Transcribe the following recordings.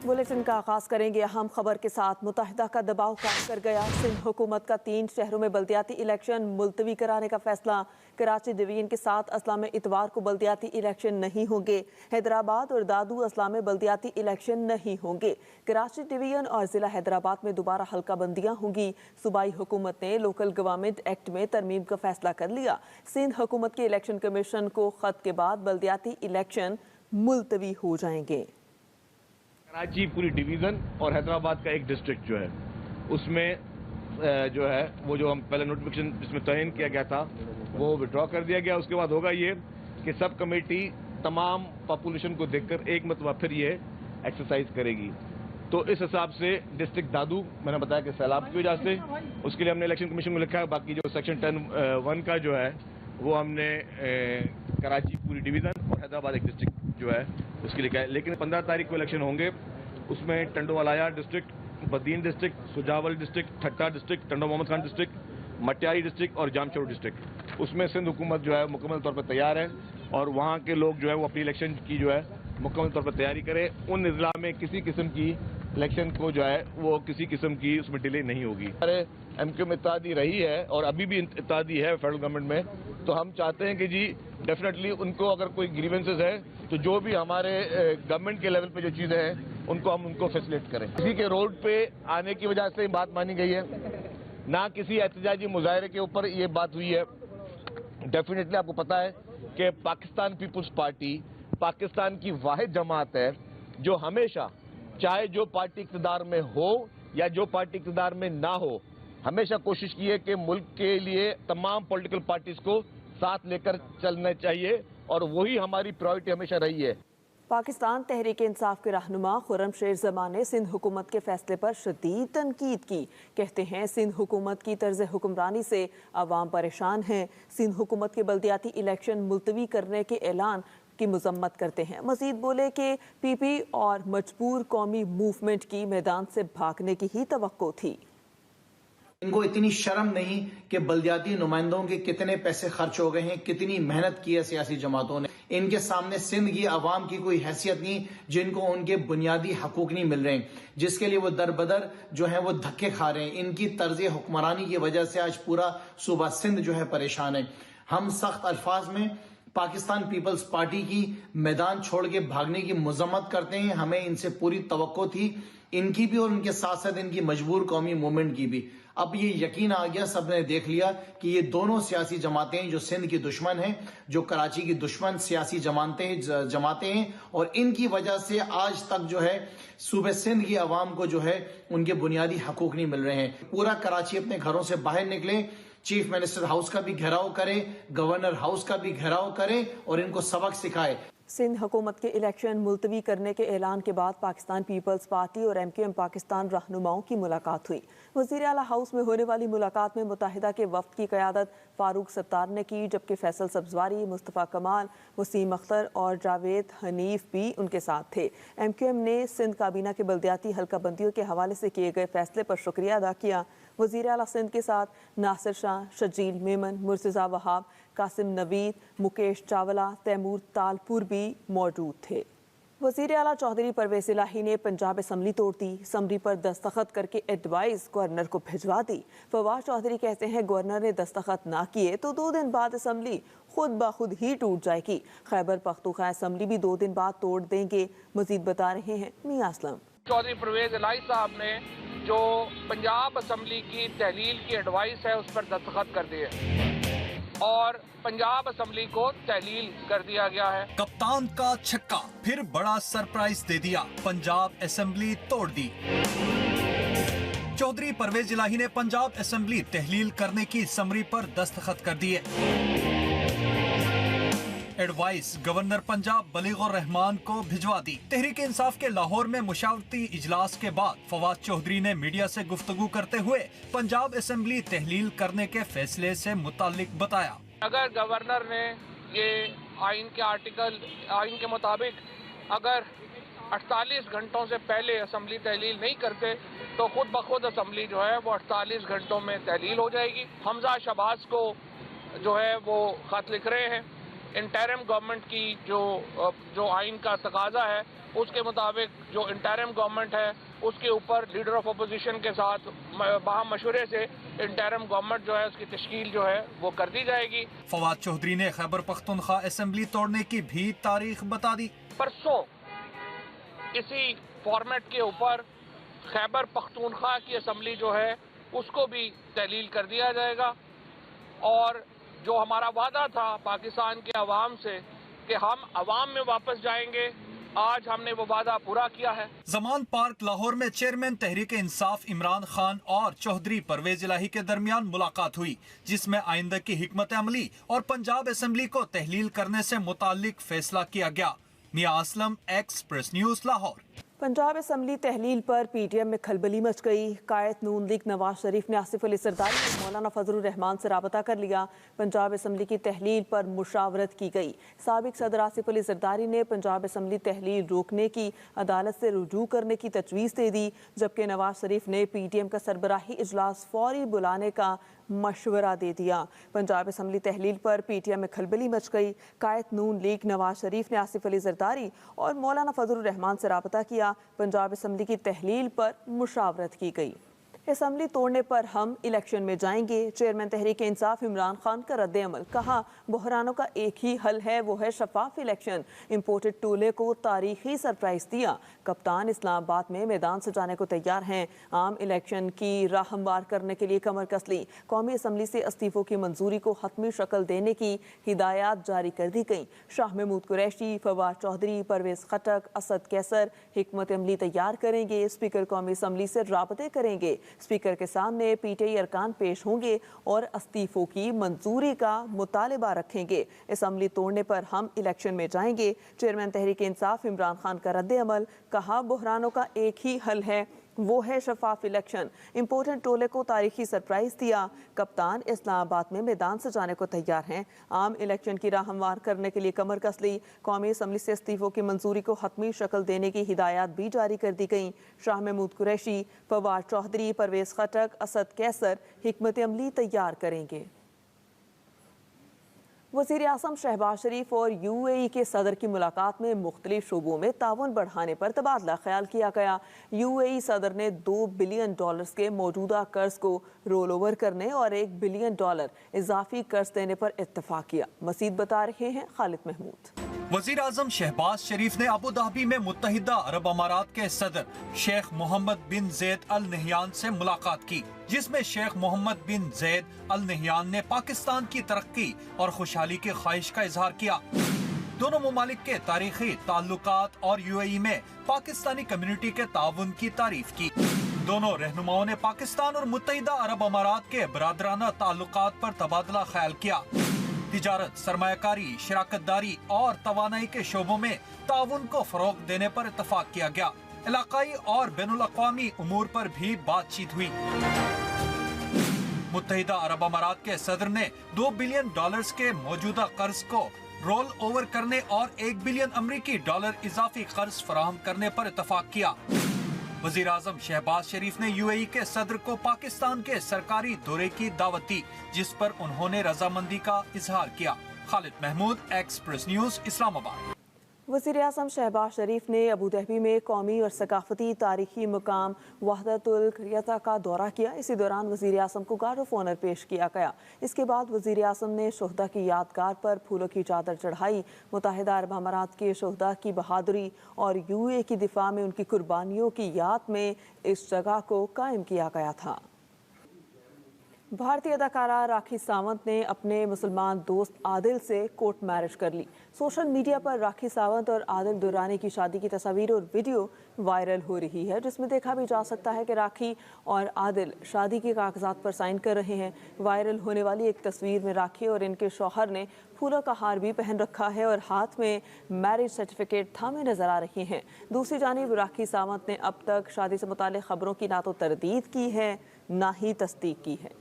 Bulletin का आगाज करेंगे अहम खबर के साथ। मुत्तहिदा का दबाव काम कर गया। सिंध हुकूमत का 3 शहरों में बल्दियाती इलेक्शन मुलतवी कराने का फैसला। कराची डिवीजन के 7 अजला में इतवार को बल्दियाती इलेक्शन नहीं होंगे। हैदराबाद और दादू अजला में बल्दियाती इलेक्शन नहीं होंगे। कराची डिवीजन और जिला हैदराबाद में दोबारा हल्का बंदियां होंगी। सूबाई हुकूमत ने लोकल गवर्नमेंट एक्ट में तरमीम का फैसला कर लिया। सिंध हुकूमत के इलेक्शन कमीशन को खत के बाद बल्दियाती इलेक्शन मुलतवी हो जाएंगे। कराची पूरी डिवीज़न और हैदराबाद का एक डिस्ट्रिक्ट जो है उसमें जो है वो जो हम पहले नोटिफिकेशन जिसमें तयन किया गया था वो विड्रॉ कर दिया गया। उसके बाद होगा ये कि सब कमेटी तमाम पॉपुलेशन को देखकर एक मरतबा फिर ये एक्सरसाइज करेगी। तो इस हिसाब से डिस्ट्रिक्ट दादू मैंने बताया कि सैलाब की वजह से उसके लिए हमने इलेक्शन कमीशन में लिखा है। बाकी जो सेक्शन 10(1) का जो है वो हमने कराची पूरी डिवीज़न और हैदराबाद एक डिस्ट्रिक्ट जो है उसके लिए है। लेकिन 15 तारीख को इलेक्शन होंगे। उसमें Tando Allahyar district, Badin district, Sujawal district, Thatta district, Tando Mohammad Khan district, Matiari district और जामशोर डिस्ट्रिक्ट। उसमें सिंध हुकूमत जो है मुकम्मल तौर पर तैयार है और वहाँ के लोग जो है वो अपनी इलेक्शन की जो है मुकम्मल तौर पर तैयारी करें। उन अजला में किसी किस्म की इलेक्शन को जो है वो किसी किस्म की उसमें डिले नहीं होगी। अरे एमक्यू में इत्तेहादी रही है और अभी भी इत्तेहादी है फेडरल गवर्नमेंट में, तो हम चाहते हैं कि जी डेफिनेटली उनको अगर कोई ग्रीवेंसेस है तो जो भी हमारे गवर्नमेंट के लेवल पे जो चीज़ें हैं उनको फैसिलिटेट करें। किसी के रोड पे आने की वजह से बात मानी गई है, ना किसी एहतजाजी मुजाहरे के ऊपर ये बात हुई है। डेफिनेटली आपको पता है कि पाकिस्तान पीपुल्स पार्टी पाकिस्तान की वाहिद जमात है जो हमेशा चाहे जो पार्टी इक़्तिदार में हो या जो पार्टी इक़्तिदार में ना हो, हमेशा कोशिश की है कि मुल्क के लिए तमाम पॉलिटिकल पार्टीज को साथ लेकर चलना चाहिए और वही हमारी प्रायोरिटी हमेशा रही है। पाकिस्तान तहरीक इंसाफ के रहनुमा खुर्रम शेर ज़मान ने सिंध हुकूमत के फैसले पर शदीद तनकीद की। कहते हैं सिंध हुकूमत की तर्ज हुक्मरानी से अवाम परेशान हैं। सिंध हुकूमत के बल्दियाती इलेक्शन मुलतवी करने के ऐलान की मजम्मत करते हैं। मजीद बोले कि पीपी और मजबूर कौमी मूवमेंट की मैदान से भागने की ही तवक्को थी। इनको इतनी शर्म नहीं कि बल्दियाती नुमाइंदों के कितने पैसे खर्च हो गए हैं, कितनी मेहनत की है सियासी जमातों ने। इनके सामने सिंध की आवाम की कोई हैसियत नहीं जिनको उनके बुनियादी हकूक नहीं मिल रहे हैं, जिसके लिए वो दर बदर जो है वो धक्के खा रहे हैं। इनकी तर्ज हुक्मरानी की वजह से आज पूरा सूबा सिंध जो है परेशान है। हम सख्त अल्फाज में पाकिस्तान पीपल्स पार्टी की मैदान छोड़ के भागने की मजम्मत करते हैं। हमें इनसे पूरी तवक्को थी, इनकी भी और उनके साथ साथ इनकी मजबूर कौमी मूवमेंट की भी। अब ये यकीन आ गया, सबने देख लिया कि ये दोनों सियासी जमातें जो सिंध की दुश्मन हैं, जो कराची की दुश्मन सियासी जमातें हैं और इनकी वजह से आज तक जो है सूबे सिंध की आवाम को जो है उनके बुनियादी हकूक नहीं मिल रहे हैं। पूरा कराची अपने घरों से बाहर निकले, चीफ मिनिस्टर हाउस का भी घेराव करे, गवर्नर हाउस का भी घेराव करे और इनको सबक सिखाए। सिंध हुकूमत के इलेक्शन मुलतवी करने के ऐलान के बाद पाकिस्तान पीपल्स पार्टी और MQM पाकिस्तान रहनुमाओं की मुलाकात हुई। वज़ीर आला हाउस में होने वाली मुलाकात में मुत्तहिदा के वफ्द की क़यादत फारूक सत्तार ने की, जबकि फैसल सब्जवारी, मुस्तफ़ा कमाल, वसीम अख्तर और जावेद हनीफ भी उनके साथ थे। MQM ने सिंध काबीना के बल्दियाती हल्का बंदियों के हवाले से किए गए फैसले पर शुक्रिया अदा किया। वज़ीर आला सिंध के साथ नासिर शाह, शजील मेमन, मुर्तज़ा वहाब, कासिम नवीद, मुकेश चावला, तैमूर तालपुर भी मौजूद थे। वज़ीर आला चौधरी परवेज़ इलाही ने पंजाब असम्बली तोड़ दी। असम्बली पर दस्तखत करके एडवाइस गवर्नर को भिजवा दी। फवाद चौधरी कहते हैं गवर्नर ने दस्तखत ना किए तो 2 दिन बाद असम्बली खुद ब खुद ही टूट जाएगी। खैबर पख्तूनख्वा असम्बली भी 2 दिन बाद तोड़ देंगे। मजीद बता रहे हैं मियां असलम। चौधरी परवेज़ इलाही साहब ने जो पंजाब असम्बली की तहलील की एडवाइस है उस पर दस्तखत कर दिए और पंजाब असम्बली को तहलील कर दिया गया है। कप्तान का छक्का फिर बड़ा सरप्राइज दे दिया, पंजाब असेंबली तोड़ दी। चौधरी परवेज इलाही ने पंजाब असेंबली तहलील करने की समरी पर दस्तखत कर दिए। एडवाइस गवर्नर पंजाब बलीगुर रहमान को भिजवा दी। तहरीक इंसाफ के लाहौर में मुशावरती इजलास के बाद फवाद चौधरी ने मीडिया से गुफ्तगू करते हुए पंजाब असेंबली तहलील करने के फैसले से मुताल्लिक बताया। अगर गवर्नर ने ये आइन के मुताबिक अगर 48 घंटों से पहले असम्बली तहलील नहीं करते तो खुद ब खुद असम्बली जो है वो 48 घंटों में तहलील हो जाएगी। हमजा शहबाज को जो है वो खत लिख रहे हैं انٹرم گورنمنٹ کی جو آئین کا تقاضا ہے اس کے مطابق جو انٹرم گورنمنٹ ہے اس کے اوپر لیڈر آف اپوزیشن کے ساتھ باہم مشورے سے انٹرم گورنمنٹ جو ہے اس کی تشکیل جو ہے وہ کر دی جائے گی۔ فواد چوہدری نے خیبر پختونخوا اسمبلی توڑنے کی بھی تاریخ بتا دی۔ پرسوں اسی فارمیٹ کے اوپر خیبر پختونخوا کی اسمبلی جو ہے اس کو بھی تحلیل کر دیا جائے گا، اور جو ہمارا وعدہ تھا پاکستان کے عوام سے کہ ہم عوام میں واپس جائیں گے، آج ہم نے وہ وعدہ پورا کیا ہے۔ زمان پارک لاہور میں چیئرمین تحریک انصاف عمران خان اور چوہدری پرویز الہی کے درمیان ملاقات ہوئی، جس میں آئندہ کی حکمت عملی اور پنجاب اسمبلی کو تحلیل کرنے سے متعلق فیصلہ کیا گیا۔ میاں Aslam, express news, Lahore. Punjab assembly تحلیل پر پی ٹی ایم میں کھلبلی مچ گئی۔ قائد نون لیگ نواز شریف نے آصف علی زرداری اور مولانا فضل الرحمان سے رابطہ کر لیا۔ پنجاب اسمبلی کی تحلیل پر مشاورت کی گئی۔ سابق صدر آصف علی زرداری نے پنجاب اسمبلی تحلیل روکنے کی عدالت سے رجوع کرنے کی تجویز دے دی، جبکہ نواز شریف نے پی ٹی ایم کا سربراہی اجلاس فوری بلانے کا مشورہ دے دیا۔ پنجاب اسمبلی تحلیل پر پی ٹی ایم میں کھلبلی مچ گئی۔ قائد نون لیگ نواز شریف نے آصف علی زرداری اور مولانا فضل الرحمان سے رابطہ کیا۔ پنجاب اسمبلی کی تحلیل پر مشاورت کی گئی۔ اسمبلی توڑنے پر ہم الیکشن میں جائیں گے، چیئرمین تحریک انصاف عمران خان کا رد عمل۔ کہا بحرانوں کا ایک ہی حل ہے، وہ ہے شفاف الیکشن۔ امپورٹڈ ٹولے کو تاریخی سرپرائز دیا۔ کپتان اسلام آباد میں میدان سے جانے کو تیار ہیں۔ عام الیکشن کی راہ ہموار کرنے کے لیے کمر کس لی۔ قومی اسمبلی سے استعفوں کی منظوری کو حتمی شکل دینے کی ہدایات جاری کر دی گئیں۔ شاہ محمود قریشی، فواد چوہدری، پرویز خٹک، اسد کیسر حکمت عملی تیار کریں گے۔ اسپیکر قومی اسمبلی سے رابطے کریں گے۔ اسپیکر کے سامنے پی ٹی آئی ارکان پیش ہوں گے اور استعفوں کی منظوری کا مطالبہ رکھیں گے۔ اسمبلی توڑنے پر ہم الیکشن میں جائیں گے، چیئرمین تحریک انصاف عمران خان کا رد عمل۔ کہا بحرانوں کا ایک ہی حل ہے، وہ ہے شفاف الیکشن۔ امپورٹنٹ ٹولے کو تاریخی سرپرائز دیا۔ کپتان اسلام آباد میں میدان سے جانے کو تیار ہیں۔ عام الیکشن کی راہ ہموار کرنے کے لیے کمر کس لی۔ قومی اسمبلی سے استعفوں کی منظوری کو حتمی شکل دینے کی ہدایات بھی جاری کر دی گئیں۔ شاہ محمود قریشی، فواد چوہدری، پرویز خٹک، اسد کیسر حکمت عملی تیار کریں گے۔ وزیر اعظم شہباز شریف اور یو اے ای کے صدر کی ملاقات میں مختلف شعبوں میں تعاون بڑھانے پر تبادلہ خیال کیا گیا۔ یو اے ای صدر نے $2 بلین کے موجودہ قرض کو رول اوور کرنے اور $1 بلین اضافی قرض دینے پر اتفاق کیا۔ مزید بتا رہے ہیں خالد محمود۔ وزیر اعظم شہباز شریف نے ابوظہبی میں متحدہ عرب امارات کے صدر شیخ محمد بن زید ال نہیان سے ملاقات کی، جس میں شیخ محمد بن زید ال نہیان نے پاکستان کی ترقی اور خوشحالی کی خواہش کا اظہار کیا۔ دونوں ممالک کے تاریخی تعلقات اور یو اے ای میں پاکستانی کمیونٹی کے تعاون کی تعریف کی۔ دونوں رہنماؤں نے پاکستان اور متحدہ عرب امارات کے برادرانہ تعلقات پر تبادلہ خیال کیا۔ تجارت، سرمایہ کاری، شراکت داری اور توانائی کے شعبوں میں تعاون کو فروغ دینے پر اتفاق کیا گیا۔ علاقائی اور بین الاقوامی امور پر بھی بات چیت ہوئی۔ متحدہ عرب امارات کے صدر نے $2 بلین کے موجودہ قرض کو رول اوور کرنے اور $1 بلین اضافی قرض فراہم کرنے پر اتفاق کیا۔ وزیر اعظم شہباز شریف نے یو اے ای کے صدر کو پاکستان کے سرکاری دورے کی دعوت دی، جس پر انہوں نے رضامندی کا اظہار کیا۔ خالد محمود، ایکسپریس نیوز، اسلام آباد۔ وزیر اعظم شہباز شریف نے ابوظہبی میں قومی اور ثقافتی تاریخی مقام وحدت القریہ کا دورہ کیا۔ اسی دوران وزیر اعظم کو گارڈ آف آنر پیش کیا گیا۔ اس کے بعد وزیر اعظم نے شہداء کی یادگار پر پھولوں کی چادر چڑھائی۔ متحدہ عرب امارات کے شہداء کی بہادری اور یو اے کی دفاع میں ان کی قربانیوں کی یاد میں اس جگہ کو قائم کیا گیا تھا۔ بھارتی اداکارہ راکھی ساونت نے اپنے مسلمان دوست عادل سے کورٹ میرج کر لی۔ سوشل میڈیا پر راکھی ساونت اور عادل دورانی کی شادی کی تصاویر اور ویڈیو وائرل ہو رہی ہے، جس میں دیکھا بھی جا سکتا ہے کہ راکھی اور عادل شادی کے کاغذات پر سائن کر رہے ہیں۔ وائرل ہونے والی ایک تصویر میں راکھی اور ان کے شوہر نے پھولوں کا ہار بھی پہن رکھا ہے اور ہاتھ میں میرج سرٹیفکیٹ تھامے نظر آ رہے ہیں۔ دوسری جانب راکھی ساونت نے اب تک شادی سے متعلق خبروں کی نہ تو تردید کی ہے نہ ہی تصدیق کی ہے۔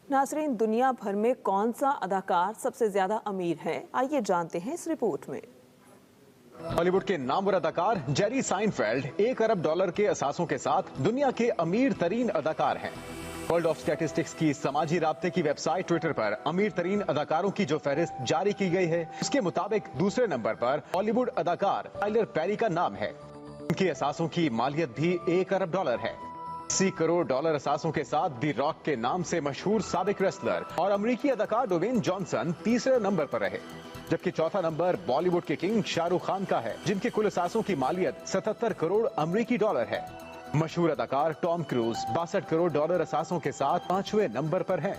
ناظرین، دنیا بھر میں کون سا اداکار سب سے زیادہ امیر ہے؟ آئیے جانتے ہیں اس رپورٹ میں۔ ہالی ووڈ کے نامور اداکار جیری سائنفیلڈ $1 ارب کے اثاثوں کے ساتھ دنیا کے امیر ترین اداکار ہیں۔ वर्ल्ड ऑफ स्टैटिस्टिक्स की समाजी राब्ते की वेबसाइट ट्विटर पर अमीर तरीन अदाकारों की जो फहरिस्त जारी की गई है, उसके मुताबिक दूसरे नंबर पर हॉलीवुड अदाकार टाइलर पेरी का नाम है। उनकी असासों की मालियत भी $1 अरब है। $80 करोड़ असासों के साथ दी रॉक के नाम से मशहूर साबिक रेसलर और अमरीकी अदाकार डोवेन जॉनसन तीसरे नंबर पर रहे, जबकि चौथा नंबर बॉलीवुड के किंग शाहरुख खान का है, जिनके कुल असासों की मालियत $77 करोड़ अमरीकी है। मशहूर अदाकार टॉम क्रूज $62 करोड़ असासों के साथ 5वें नंबर पर हैं।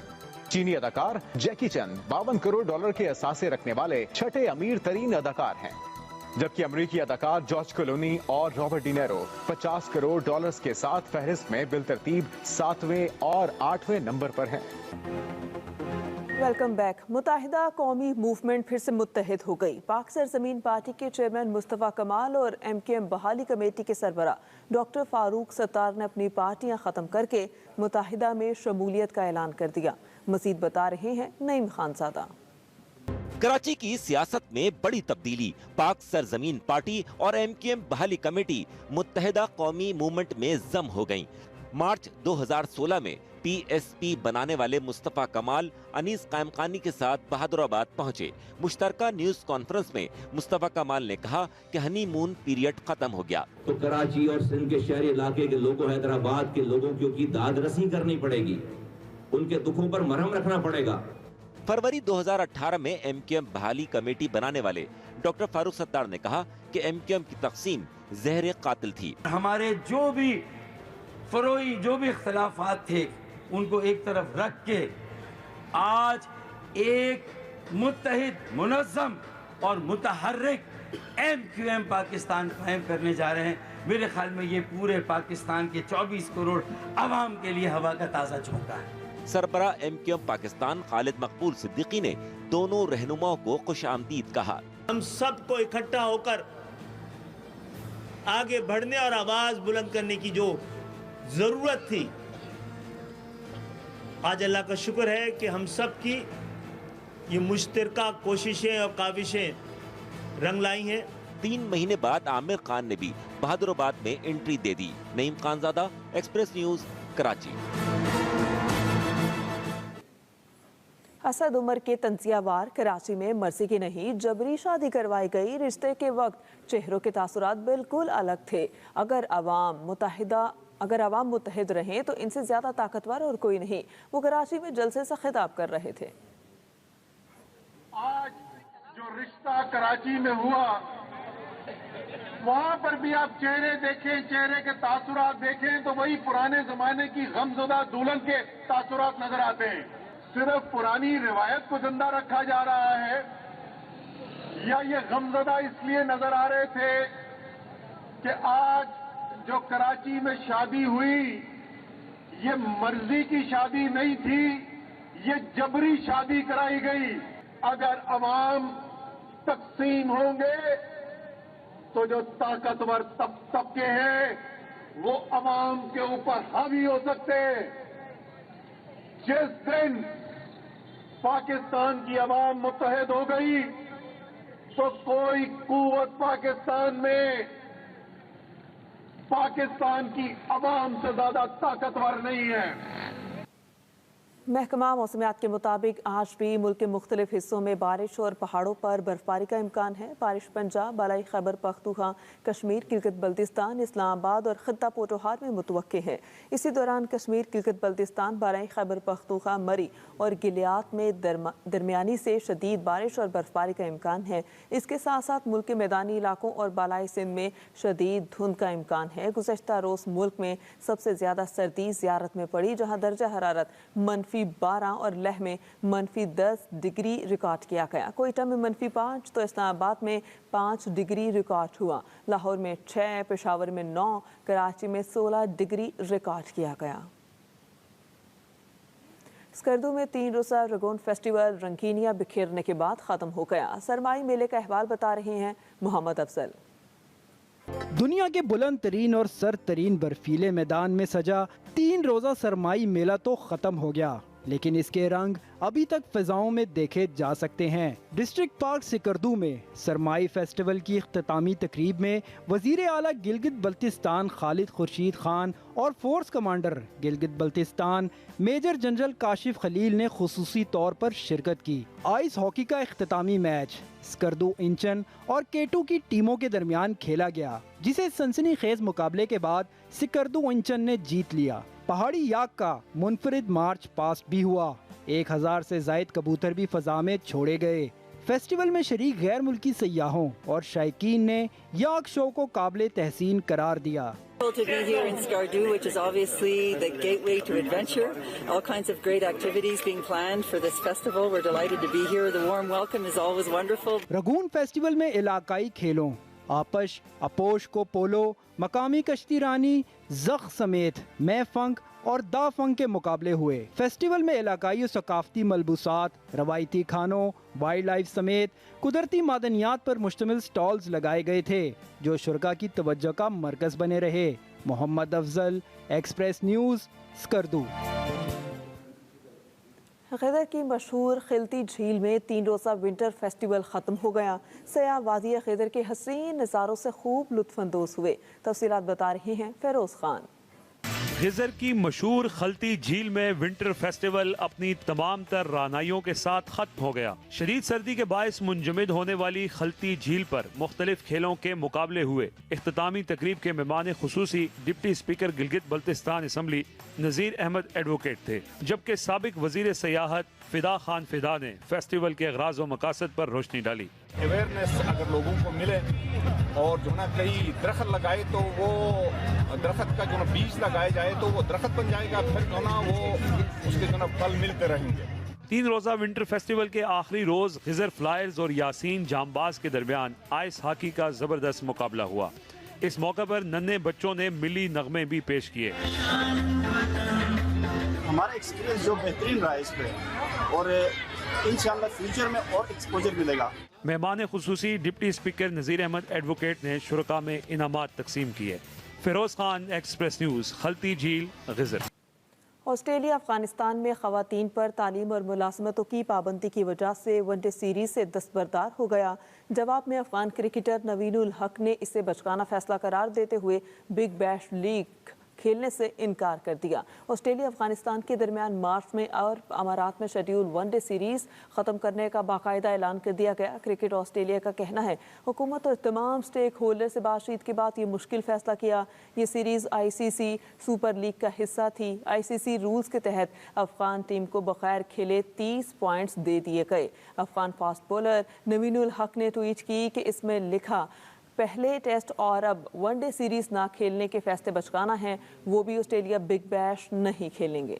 चीनी अदाकार जैकी चैन $52 करोड़ के असासे रखने वाले छठे अमीर तरीन अदाकार हैं, जबकि अमरीकी अदाकार जॉर्ज क्लूनी और रॉबर्ट डिनेरो $50 करोड़ के साथ फहरिस्त में बिलतरतीब 7वें और 8वें नंबर पर हैं। Welcome back. मुत्तहिदा कौमी मूवमेंट फिर से मुत्तहिद हो गई। पाक सरजमीन पार्टी के चेयरमैन मुस्तफ़ा कमाल और MKM बहाली कमेटी के सरबरा डॉक्टर फारूक सत्तार ने अपनी पार्टियां ख़त्म करके मुत्तहिदा में शमूलियत का ऐलान कर दिया। मज़ीद बता रहे हैं नईम खानज़ादा। कराची की सियासत में बड़ी तब्दीली। पाक सरजमीन पार्टी और MKM बहाली कमेटी मुत्तहिदा कौमी मूवमेंट में जम हो गईं। मार्च 2016 में PSP बनाने वाले मुस्तफ़ा कमाल अनीस कायमखानी के साथ बहादुराबाद पहुंचे। मुश्तरका न्यूज कॉन्फ्रेंस में मुस्तफ़ा कमाल ने कहा कि हनीमून पीरियड खत्म हो गया। तो कराची और सिंध के शहरी इलाके के लोगों, हैदराबाद के लोगों की दाद रसी करनी पड़ेगी, उनके दुखों पर मरहम रखना पड़ेगा। फरवरी 2018 में MKM बहाली कमेटी बनाने वाले डॉक्टर फारूक सत्तार ने कहा कि MKM की तकसीम जहर कातिल थी। हमारे जो भी फरोई जो भी इख्तिलाफात थे उनको एक तरफ रख के आज एक मुत्तहिद, मुनज़्ज़म और मुतहर्रिक MQM पाकिस्तान कायम करने जा रहे हैं। मेरे ख्याल में ये पूरे पाकिस्तान के 24 करोड़ आवाम के लिए हवा का ताज़ा झोंका है। सरबरा MKM पाकिस्तान खालिद मकबूल सिद्दीकी ने दोनों रहनुमाओं को खुशामदीद कहा। हम सबको इकट्ठा होकर आगे बढ़ने और आवाज बुलंद करने की जो जरूरत थी, आज अल्लाह का शुक्र है कि हम सब की ये मुश्तरका कोशिशें और काविशें रंग लाई हैं। 3 महीने बाद आमिर खान ने भी बहादुराबाद में एंट्री दे दी। Naeem Khanzada, Express News, Karachi. असद उमर के तंजियावार कराची में मर्जी की नहीं जबरी शादी करवाई गई। रिश्ते के वक्त चेहरों के तासुरात बिल्कुल अलग थे। अगर आवाम मुत्तहिद रहें तो इनसे ज्यादा ताकतवर और कोई नहीं। वो कराची में जलसे से खिताब कर रहे थे। आज जो रिश्ता कराची में हुआ, वहां पर भी आप चेहरे देखें, चेहरे के तासुरात देखें तो वही पुराने जमाने की गमज़दा दुल्हन के तासुरात नजर आते हैं। सिर्फ पुरानी रिवायत को जिंदा रखा जा रहा है या ये गमज़दा इसलिए नजर आ रहे थे कि आज जो कराची में शादी हुई ये मर्जी की शादी नहीं थी, ये जबरी शादी कराई गई। अगर अवाम तकसीम होंगे तो जो ताकतवर तबके हैं वो अवाम के ऊपर हावी हो सकते हैं। जिस दिन पाकिस्तान की अवाम मुत्तहिद हो गई तो कोई कुव्वत पाकिस्तान की अवाम से ज्यादा ताकतवर नहीं है। महकमा मौसमियात के मुताबिक आज भी मुल्क के मुख्तलिफ हिस्सों में बारिश और पहाड़ों पर बर्फबारी का इम्कान है। बारिश पंजाब, बालाई खैबर पख्तूनख्वा, कश्मीर, गिलगित बल्तिस्तान, इस्लामाबाद और खित्ता पोटोहार में मुतवक्के है। इसी दौरान कश्मीर, गिलगित बल्तिस्तान, बालाई खैबर पख्तूनख्वा, मरी और गिलियात में दरमियानी से शदीद बारिश और बर्फबारी का इम्कान है। इसके साथ साथ मुल्क के मैदानी इलाकों और बालाई सिंध में शदीद धुंध का इम्कान है। गुज़श्ता रोज़ मुल्क में सबसे ज़्यादा सर्दी ज़ियारत में पड़ी, जहाँ दर्जा हरारत -12 और लेह में -10 डिग्री रिकॉर्ड किया गया। कोयटा में -5 तो इस्लामाबाद में 5 डिग्री रिकॉर्ड हुआ। लाहौर में 6, पेशावर में 9, कराची में 16 डिग्री रिकॉर्ड किया गया। स्कर्दू में 3 रोज़ा रंगून फेस्टिवल रंगीनियां बिखेरने के बाद ख़त्म हो गया। सरमाई मेले का अहवाल बता रहे हैं मोहम्मद अफजल। दुनिया के बुलंद तरीन और सर तरीन बर्फीले मैदान में सजा 3 रोज़ा सरमाई मेला तो ख़त्म हो गया। لیکن اس کے رنگ ابھی تک فضاؤں میں دیکھے جا سکتے ہیں۔ ڈسٹرکٹ پارک سکردو میں سرمائی فیسٹیول کی اختتامی تقریب میں وزیر اعلیٰ گلگت بلتستان خالد خورشید خان اور force commander Gilgit Baltistan major general Kashif Khalil نے خصوصی طور پر شرکت کی۔ آئس ہاکی کا اختتامی میچ سکردو انچن اور کیٹو کی ٹیموں کے درمیان کھیلا گیا، جسے سنسنی خیز مقابلے کے بعد سکردو انچن نے جیت لیا۔ پہاڑی یاک کا منفرد مارچ پاسٹ بھی ہوا، 1000 سے زائد کبوتر بھی فضا میں چھوڑے گئے۔ فیسٹیول میں شریک غیر ملکی سیاحوں اور شائقین نے یاک شو کو قابل تحسین قرار دیا۔ To be here in Skardu, which is obviously the gateway to adventure. All kinds of great activities being planned for this festival. We're delighted to be here. The warm welcome is always wonderful. رگون festival میں علاقائی کھیلوں آپش، اپوش کو polo, مقامی کشتی رانی، زخ سمیت میں فنک اور دا فنک کے مقابلے ہوئے۔ فیسٹیول میں علاقائی و ثقافتی ملبوسات، روایتی کھانوں، وائلڈ لائف سمیت قدرتی معدنیات پر مشتمل سٹالز لگائے گئے تھے جو شرکاء کی توجہ کا مرکز بنے رہے۔ محمد افضل، ایکسپریس نیوز، سکردو۔ خیبر کی مشہور خلتی جھیل میں 3 روزہ ونٹر فیسٹیول ختم ہو گیا۔ سیاح وادی خیبر کے حسین نظاروں سے خوب لطف اندوز ہوئے۔ تفصیلات بتا رہے ہیں فیروز خان۔ خزر کی مشہور خلتی جھیل میں ونٹر فیسٹیول اپنی تمام تر رعنائیوں کے ساتھ ختم ہو گیا۔ شدید سردی کے باعث منجمد ہونے والی خلتی جھیل پر مختلف کھیلوں کے مقابلے ہوئے۔ اختتامی تقریب کے مہمان خصوصی deputy speaker Gilgit Baltistan assembly Nazir Ahmed advocate تھے، جبکہ سابق وزیر سیاحت فدا خان فدا نے فیسٹیول کے اغراض و مقاصد پر روشنی ڈالی۔ اویئرنیس اگر لوگوں کو ملے اور جو نا کئی درخت لگائے تو وہ درخت کا جو نا بیج لگائے جائے تو وہ درخت بن جائے گا، پھر جو نا وہ اس کے جو نا پھل ملتے رہیں گے۔ 3 روزہ ونٹر فیسٹیول کے آخری روز خزر فلائرز اور یاسین جامباز کے درمیان آئس ہاکی کا زبردست مقابلہ ہوا۔ اس موقع پر ننھے بچوں نے ملی نغمے بھی پیش کیے۔ ہمارا ایکسپیرینس جو بہترین رہا اس پہ، اور انشاءاللہ فیوچر میں اور ایکسپوجر ملے گا۔ مہمان خصوصی deputy speaker Nazir Ahmed advocate نے شرکاء میں انعامات تقسیم کیے۔ فیروز خان، ایکسپریس نیوز، خلتی جھیل، خزر۔ آسٹریلیا افغانستان میں خواتین پر تعلیم اور ملازمتوں کی پابندی کی وجہ سے ون ڈے سیریز سے دستبردار ہو گیا۔ جواب میں افغان کرکٹر نوین الحق نے اسے بچکانہ فیصلہ قرار دیتے ہوئے بگ بیش لیگ کھیلنے سے انکار کر دیا۔ آسٹریلیا افغانستان کے درمیان مارچ میں اور امارات میں شیڈیول ون ڈے سیریز ختم کرنے کا باقاعدہ اعلان کر دیا گیا۔ کرکٹ آسٹریلیا کا کہنا ہے حکومت اور تمام سٹیک ہولڈر سے بات چیت کے بعد یہ مشکل فیصلہ کیا۔ یہ سیریز ICC سپر لیگ کا حصہ تھی۔ ICC رولز کے تحت افغان ٹیم کو بغیر کھیلے 30 پوائنٹس دے دیے گئے۔ افغان فاسٹ بولر نوین الحق نے ٹویٹ کی کہ اس میں لکھا پہلے ٹیسٹ اور اب ون ڈے سیریز نہ کھیلنے کے فیصلے بچکانہ ہیں، وہ بھی آسٹریلیا بگ بیش نہیں کھیلیں گے۔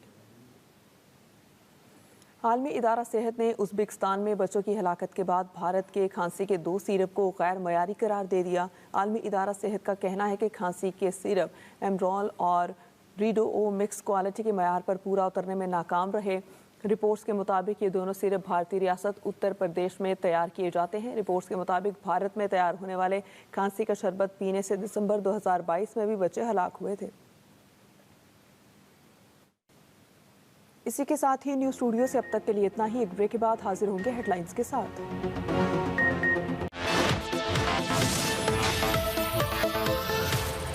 عالمی ادارہ صحت نے ازبکستان میں بچوں کی ہلاکت کے بعد بھارت کے کھانسی کے 2 سیرپ کو غیر معیاری قرار دے دیا۔ عالمی ادارہ صحت کا کہنا ہے کہ کھانسی کے سیرپ ایمرول اور ریڈو مکس کوالٹی کے معیار پر پورا اترنے میں ناکام رہے۔ رپورٹس کے مطابق یہ دونوں سیرپ بھارتی ریاست اتر پردیش میں تیار کیے جاتے ہیں۔ رپورٹس کے مطابق بھارت میں تیار ہونے والے کھانسی کا شربت پینے سے دسمبر 2022 میں بھی بچے ہلاک ہوئے تھے۔ اسی کے ساتھ ہی نیوز اسٹوڈیو سے اب تک کے لیے اتنا ہی۔ ایک بریک کے بعد حاضر ہوں گے ہیڈ لائنز کے ساتھ۔